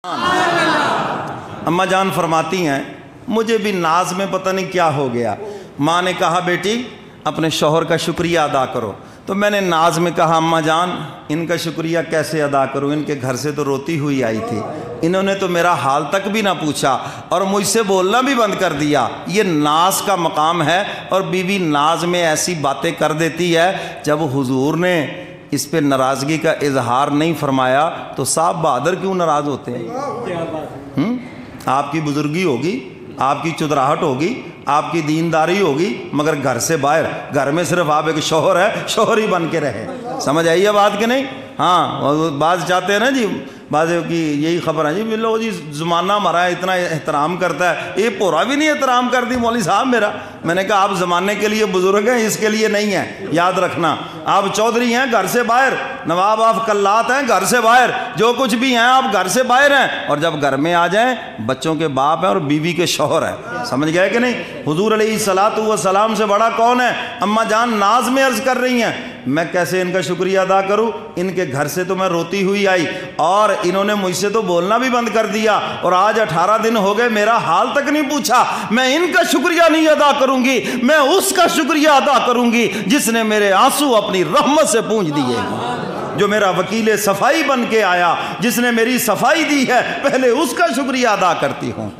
अम्मा जान फरमाती हैं मुझे भी नाज में पता नहीं क्या हो गया। माँ ने कहा बेटी अपने शौहर का शुक्रिया अदा करो। तो मैंने नाज में कहा अम्मा जान इनका शुक्रिया कैसे अदा करूं, इनके घर से तो रोती हुई आई थी, इन्होंने तो मेरा हाल तक भी ना पूछा और मुझसे बोलना भी बंद कर दिया। ये नाज का मकाम है और बीवी नाज में ऐसी बातें कर देती है। जब हुजूर ने इस पे नाराज़गी का इजहार नहीं फरमाया तो साहब बहादुर क्यों नाराज़ होते हैं? आपकी बुजुर्गी होगी, आपकी चुदराहट होगी, आपकी दीनदारी होगी, मगर घर से बाहर, घर में सिर्फ आप एक शौहर है, शौहर ही बन के रहे। समझ आई है बात कि नहीं? हाँ, बात चाहते हैं ना जी, बात की यही खबर है जी, मिलो जी ज़माना हमारा इतना एहतराम करता है, ये पूरा भी नहीं एहतराम कर दी मौलवी साहब मेरा। मैंने कहा आप ज़माने के लिए बुज़ुर्ग हैं, इसके लिए नहीं हैं, याद रखना। आप चौधरी हैं घर से बाहर, नवाब आप कल्लात हैं घर से बाहर, जो कुछ भी हैं आप घर से बाहर हैं, और जब घर में आ जाएं बच्चों के बाप हैं और बीवी के शौहर हैं। समझ गए कि नहीं? हुजूर अलैहिस्सलातु वस्सलाम से बड़ा कौन है? अम्मा जान नाज में अर्ज़ कर रही हैं मैं कैसे इनका शुक्रिया अदा करूं, इनके घर से तो मैं रोती हुई आई और इन्होंने मुझसे तो बोलना भी बंद कर दिया, और आज 18 दिन हो गए मेरा हाल तक नहीं पूछा। मैं इनका शुक्रिया नहीं अदा करूंगी, मैं उसका शुक्रिया अदा करूंगी जिसने मेरे आंसू अपनी रहमत से पूंछ दिए, जो मेरा वकील सफाई बन के आया, जिसने मेरी सफाई दी है, पहले उसका शुक्रिया अदा करती हूँ।